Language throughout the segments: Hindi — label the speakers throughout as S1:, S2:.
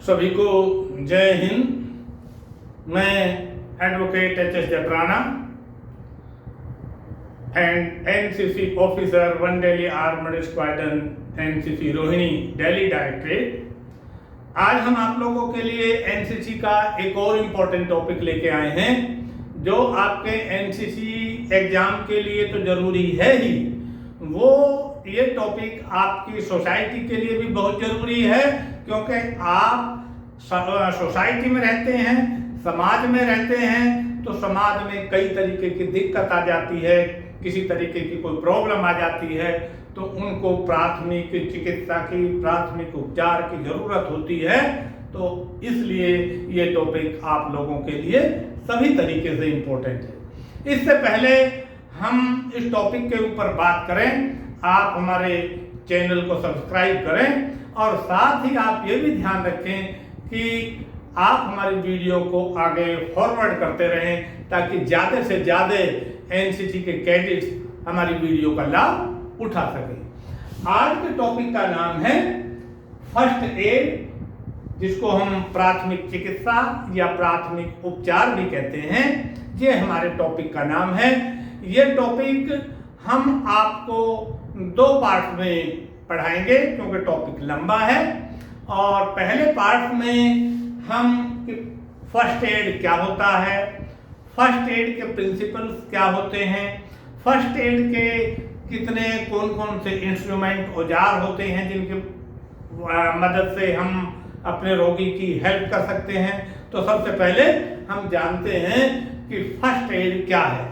S1: सभी को जय हिंद। मैं advocate HS. Jatrana and NCC officer 1 Delhi armoured squadron NCC Rohini Delhi directorate. आज हम आप लोगों के लिए एनसीसी का एक और इम्पोर्टेंट टॉपिक लेके आए हैं जो आपके एनसीसी एग्जाम के लिए तो जरूरी है ही, वो ये टॉपिक आपकी सोसाइटी के लिए भी बहुत जरूरी है, क्योंकि आप सोसाइटी में रहते हैं, समाज में रहते हैं, तो समाज में कई तरीके की दिक्कत आ जाती है, किसी तरीके की कोई प्रॉब्लम आ जाती है, तो उनको प्राथमिक चिकित्सा की, प्राथमिक उपचार की जरूरत होती है। तो इसलिए ये टॉपिक आप लोगों के लिए सभी तरीके से इम्पोर्टेंट है। इससे पहले हम इस टॉपिक के ऊपर बात करें, आप हमारे चैनल को सब्सक्राइब करें और साथ ही आप ये भी ध्यान रखें कि आप हमारी वीडियो को आगे फॉरवर्ड करते रहें, ताकि ज़्यादा से ज़्यादा एनसीसी के कैडेट्स हमारी वीडियो का लाभ उठा सकें। आज के टॉपिक का नाम है फर्स्ट एड, जिसको हम प्राथमिक चिकित्सा या प्राथमिक उपचार भी कहते हैं। ये हमारे टॉपिक का नाम है। ये टॉपिक हम आपको 2 पार्ट में पढ़ाएंगे, क्योंकि टॉपिक लंबा है। और पहले पार्ट में हम फर्स्ट एड क्या होता है, फर्स्ट एड के प्रिंसिपल्स क्या होते हैं, फर्स्ट एड के कितने कौन कौन से इंस्ट्रूमेंट औजार होते हैं जिनके मदद से हम अपने रोगी की हेल्प कर सकते हैं। तो सबसे पहले हम जानते हैं कि फर्स्ट एड क्या है।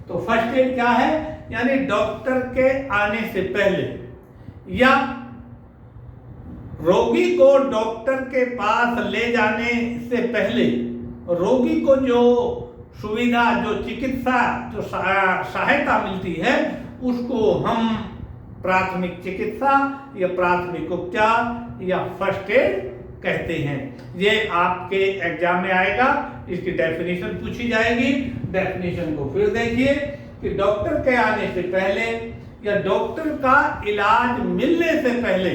S1: तो फर्स्ट एड क्या है, यानी डॉक्टर के आने से पहले या रोगी को डॉक्टर के पास ले जाने से पहले रोगी को जो सुविधा, जो चिकित्सा, जो सहायता मिलती है, उसको हम प्राथमिक चिकित्सा या प्राथमिक उपचार या फर्स्ट एड कहते हैं। ये आपके एग्जाम में आएगा, इसकी डेफिनेशन पूछी जाएगी। डेफिनेशन को फिर देखिए कि डॉक्टर के आने से पहले या डॉक्टर का इलाज मिलने से पहले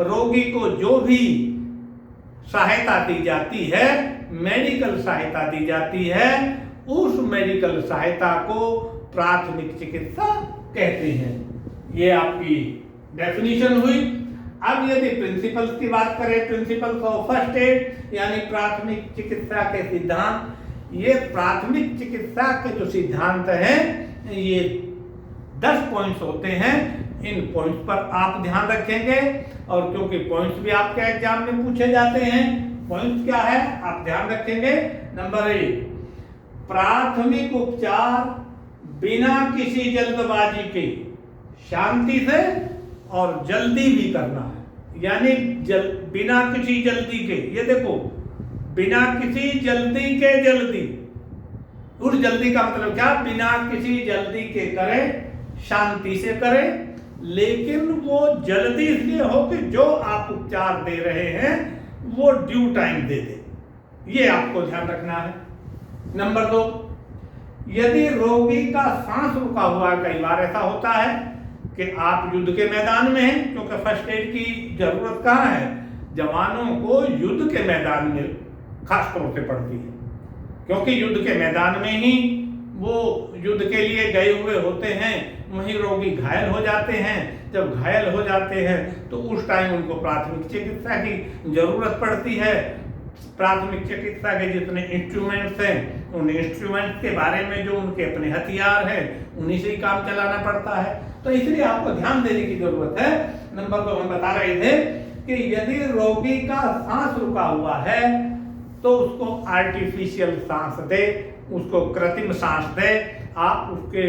S1: रोगी को जो भी सहायता दी जाती है, मेडिकल सहायता दी जाती है, उस मेडिकल सहायता को प्राथमिक चिकित्सा कहते हैं। ये आपकी डेफिनेशन हुई। अब यदि प्रिंसिपल्स की बात करें, प्रिंसिपल्स ऑफ फर्स्ट एड यानी प्राथमिक चिकित्सा के सिद्धांत। ये प्राथमिक चिकित्सा के जो सिद्धांत हैं, ये 10 पॉइंट्स होते हैं। इन पॉइंट्स पर आप ध्यान रखेंगे, और क्योंकि पॉइंट्स भी आपके एग्जाम में पूछे जाते हैं। पॉइंट्स क्या है आप ध्यान रखेंगे। नंबर 1, प्राथमिक उपचार बिना किसी जल्दबाजी के, शांति से और जल्दी भी करना है, यानी बिना किसी जल्दी के। ये देखो, बिना किसी जल्दी के जल्दी, उस जल्दी का मतलब क्या, बिना किसी जल्दी के करें, शांति से करें, लेकिन वो जल्दी इसलिए हो कि जो आप उपचार दे रहे हैं वो ड्यू टाइम दे दे। ये आपको ध्यान रखना है। नंबर 2, यदि रोगी का सांस रुका हुआ, कई बार ऐसा होता है कि आप युद्ध के मैदान में हैं, क्योंकि फर्स्ट एड की जरूरत कहाँ है, जवानों को युद्ध के मैदान में खास तौर से पड़ती है, क्योंकि युद्ध के मैदान में ही वो युद्ध के लिए गए हुए होते हैं, वहीं रोगी घायल हो जाते हैं। जब घायल हो जाते हैं तो उस टाइम उनको प्राथमिक चिकित्सा की जरूरत पड़ती है। प्राथमिक चिकित्सा के जितने इंस्ट्रूमेंट्स हैं, उन इंस्ट्रूमेंट्स के बारे में जो उनके अपने हथियार हैं, उन्हीं से ही काम चलाना पड़ता है। तो इसलिए आपको ध्यान देने की जरूरत है। नंबर 2 हम बता रहे थे कि यदि रोगी का सांस रुका हुआ है तो उसको आर्टिफिशियल सांस दे, उसको कृत्रिम सांस दे। आप उसके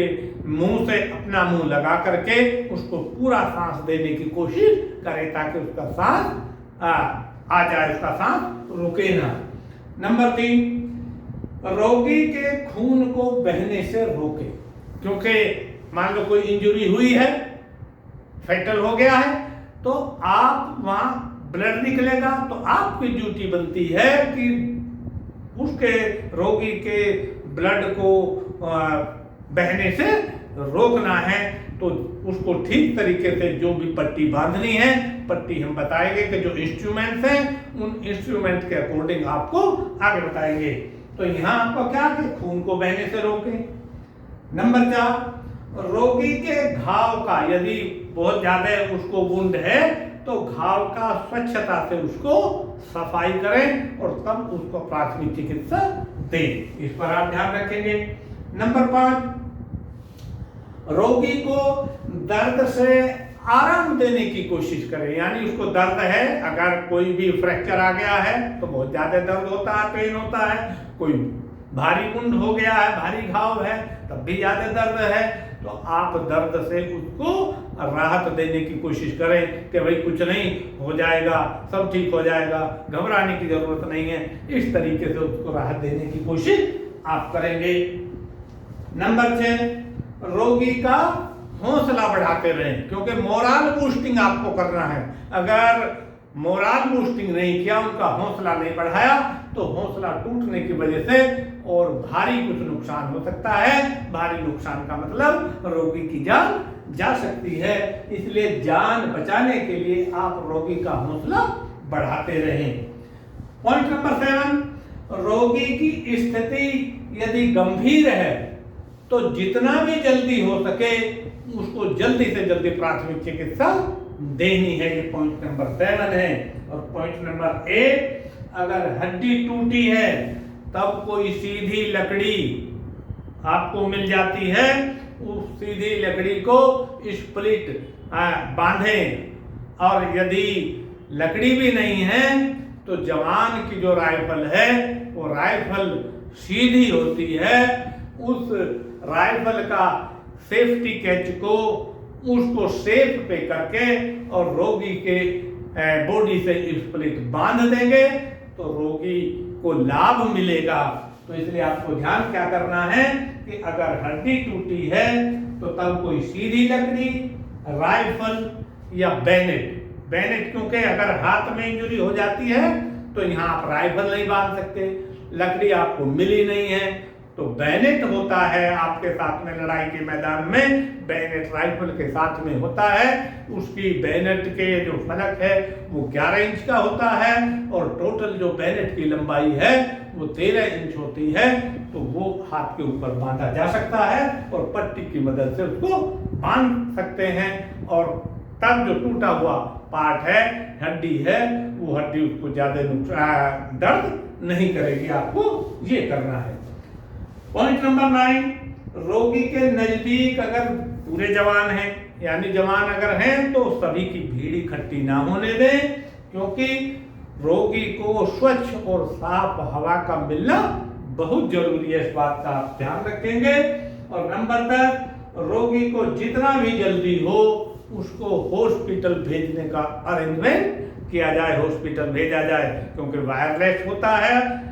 S1: मुंह से अपना मुंह लगा करके उसको पूरा सांस देने की कोशिश करें, ताकि उसका सांस आ जाए, उसका सांस रुके ना। नंबर 3, रोगी के खून को बहने से रोके, क्योंकि मान लो कोई इंजरी हुई है, फैटल हो गया है, तो आप वहां ब्लड निकलेगा, तो आपकी ड्यूटी बनती है कि उसके रोगी के ब्लड को बहने से रोकना है। तो उसको ठीक तरीके से जो भी पट्टी बांधनी है, पट्टी हम बताएंगे कि जो इंस्ट्रूमेंट्स हैं उन इंस्ट्रूमेंट के अकॉर्डिंग आपको आगे बताएंगे। तो यहाँ आपको क्या कि खून को बहने से रोकें। नंबर 4, रोगी के घाव का यदि बहुत ज्यादा उसको वुंड है तो घाव का स्वच्छता से उसको सफाई करें और तब उसको प्राथमिक चिकित्सा दें। इस पर आप ध्यान रखेंगे। नंबर 5, रोगी को दर्द से आराम देने की कोशिश करें। यानी उसको दर्द है, अगर कोई भी फ्रैक्चर आ गया है तो बहुत ज्यादा दर्द होता है, पेन होता है, कोई भारी वुंड हो गया है, भारी घाव है, तब भी ज्यादा दर्द है, तो आप दर्द से उसको राहत देने की कोशिश करें कि भाई कुछ नहीं, हो जाएगा, सब ठीक हो जाएगा, घबराने की जरूरत नहीं है। इस तरीके से उसको राहत देने की कोशिश आप करेंगे। नंबर 6, रोगी का हौसला बढ़ाते रहें, क्योंकि मोरल बूस्टिंग आपको करना है। अगर मोरल बूस्टिंग नहीं किया, उनका हौसला नहीं बढ़ाया, तो हौसला टूटने की वजह से और भारी कुछ नुकसान हो सकता है। भारी नुकसान का मतलब रोगी की जान जा सकती है। इसलिए जान बचाने के लिए आप रोगी का हौसला बढ़ाते रहें। पॉइंट नंबर 7, रोगी की स्थिति यदि गंभीर है तो जितना भी जल्दी हो सके उसको जल्दी से जल्दी प्राथमिक चिकित्सा देनी है। ये पॉइंट नंबर 7 है। और पॉइंट नंबर 8, अगर हड्डी टूटी है तब कोई सीधी लकड़ी आपको मिल जाती है, उस सीधी लकड़ी को स्प्लिट बांधें। और यदि लकड़ी भी नहीं है तो जवान की जो राइफल है वो राइफल सीधी होती है, उस राइफल का सेफ्टी कैच को उसको सेफ पे करके और रोगी के बॉडी से स्प्लिट बांध देंगे तो रोगी को लाभ मिलेगा। तो इसलिए आपको ध्यान क्या करना है कि अगर हड्डी टूटी है तो तब कोई सीधी लकड़ी, राइफल या बैनेट क्योंकि अगर हाथ में इंजरी हो जाती है तो यहाँ आप राइफल नहीं बांध सकते, लकड़ी आपको मिली नहीं है, तो बैनेट होता है आपके साथ में लड़ाई के मैदान में, बैनेट राइफल के साथ में होता है। उसकी बैनेट के जो फलक है वो 11 इंच का होता है और टोटल जो बैनेट की लंबाई है वो 13 इंच होती है। तो वो हाथ के ऊपर बांधा जा सकता है और पट्टी की मदद से उसको बांध सकते हैं। और तब जो टूटा हुआ पार्ट है, हड्डी है, वो हड्डी उसको ज्यादा दर्द नहीं करेगी। आपको ये करना है। पॉइंट नंबर 9, रोगी के नजदीक अगर पूरे जवान हैं, यानी जवान अगर हैं तो सभी की भीड़ इकट्ठी ना होने दें, क्योंकि रोगी को स्वच्छ और साफ हवा का मिलना बहुत जरूरी है। इस बात का आप ध्यान रखेंगे। और नंबर 10, रोगी को जितना भी जल्दी हो उसको हॉस्पिटल भेजने का अरेंजमेंट किया जाए, हॉस्पिटल भेजा जाए, क्योंकि वायरलेस होता है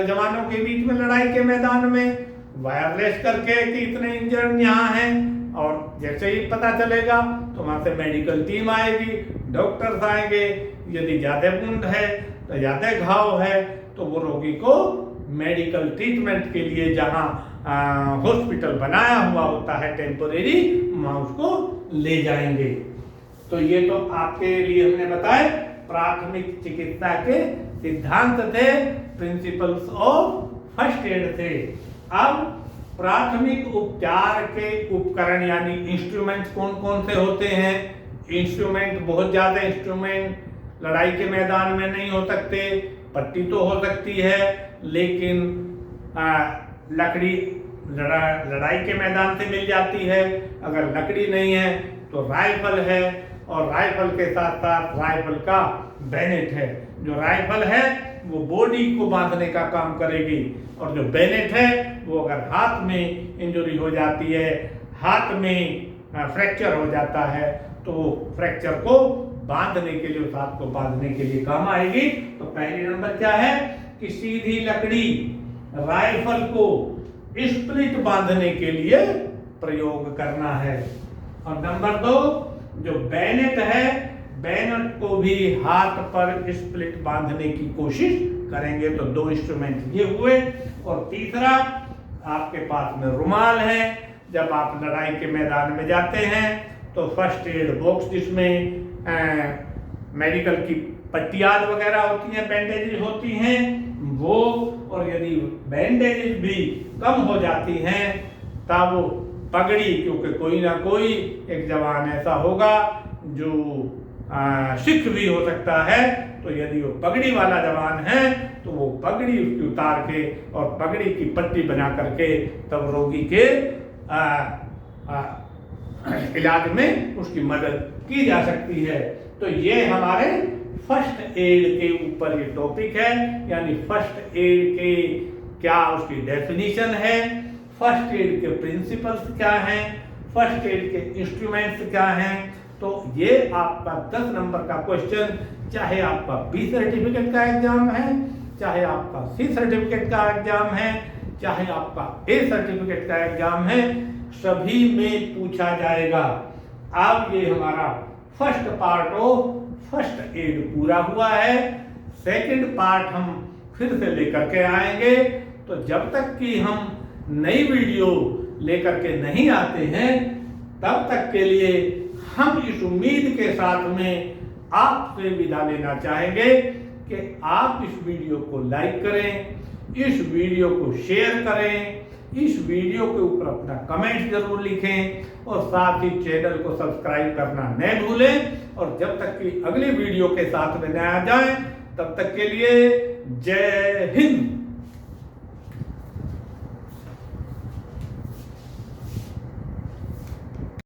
S1: जवानों के बीच में लड़ाई के मैदान में, वायरलेस करके कि इतने इंजर्ड यहाँ हैं, और जैसे ही पता चलेगा तो वहाँ से मेडिकल टीम आएगी, डॉक्टर्स आएंगे। यदि ज़्यादा वुंड है तो ज़्यादा घाव है तो वो रोगी को मेडिकल ट्रीटमेंट के लिए जहाँ हॉस्पिटल बनाया हुआ होता है टेम्पोरेरी, वहाँ उसको ले जाएंगे। तो ये तो आपके लिए हमने बताए प्राथमिक चिकित्सा के सिद्धांत थे, प्रिंसिपल्स ऑफ फर्स्ट एड थे। अब प्राथमिक उपचार के उपकरण यानी इंस्ट्रूमेंट्स कौन कौन से होते हैं। इंस्ट्रूमेंट, बहुत ज्यादा इंस्ट्रूमेंट लड़ाई के मैदान में नहीं हो सकते। पट्टी तो हो सकती है, लेकिन लकड़ी लड़ाई के मैदान से मिल जाती है। अगर लकड़ी नहीं है तो राइफल है, और राइफल के साथ साथ राइफल का बैनेट है। जो राइफल है वो बॉडी को बांधने का काम करेगी, और जो बैनेट है वो अगर हाथ में इंजरी हो जाती है, हाथ में फ्रैक्चर हो जाता है, तो फ्रैक्चर को बांधने के लिए, उस हाथ को बांधने के लिए काम आएगी। तो पहली नंबर क्या है कि सीधी लकड़ी राइफल को स्प्लिट बांधने के लिए प्रयोग करना है। और नंबर 2, जो बैनेट है, बैनेट को भी हाथ पर स्प्लिट बांधने की कोशिश करेंगे। तो 2 इंस्ट्रूमेंट ये हुए। और तीसरा, आपके पास में रुमाल है। जब आप लड़ाई के मैदान में जाते हैं तो फर्स्ट एड बॉक्स जिसमें मेडिकल की पट्टियाँ वगैरह होती हैं, बैंडेजेस होती हैं वो, और यदि बैंडेजेस भी कम हो जाती हैं तब वो पगड़ी, क्योंकि कोई ना कोई एक जवान ऐसा होगा जो सिख भी हो सकता है, तो यदि वो पगड़ी वाला जवान है तो वो पगड़ी उसकी उतार के और पगड़ी की पट्टी बना करके तब रोगी के इलाज में उसकी मदद की जा सकती है। तो ये हमारे फर्स्ट एड के ऊपर ये टॉपिक है, यानी फर्स्ट एड के क्या उसकी डेफिनेशन है, फर्स्ट एड के प्रिंसिपल्स क्या हैं, फर्स्ट एड के इंस्ट्रूमेंट्स क्या हैं। तो ये आपका 10 नंबर का क्वेश्चन, चाहे आपका बी सर्टिफिकेट का एग्जाम है, चाहे आपका सी सर्टिफिकेट का एग्जाम है, चाहे आपका ए सर्टिफिकेट का एग्जाम है, सभी में पूछा जाएगा। अब ये हमारा first part of first aid पूरा हुआ है। सेकंड पार्ट हम फिर से लेकर के आएंगे। तो जब तक कि हम नई वीडियो लेकर के नहीं आते हैं तब तक के लिए हम इस उम्मीद के साथ में आपसे विदा लेना चाहेंगे कि आप इस वीडियो को लाइक करें, इस वीडियो को शेयर करें, इस वीडियो के ऊपर अपना कमेंट जरूर लिखें और साथ ही चैनल को सब्सक्राइब करना न भूलें। और जब तक कि अगली वीडियो के साथ में न आ जाए तब तक के लिए जय हिंद।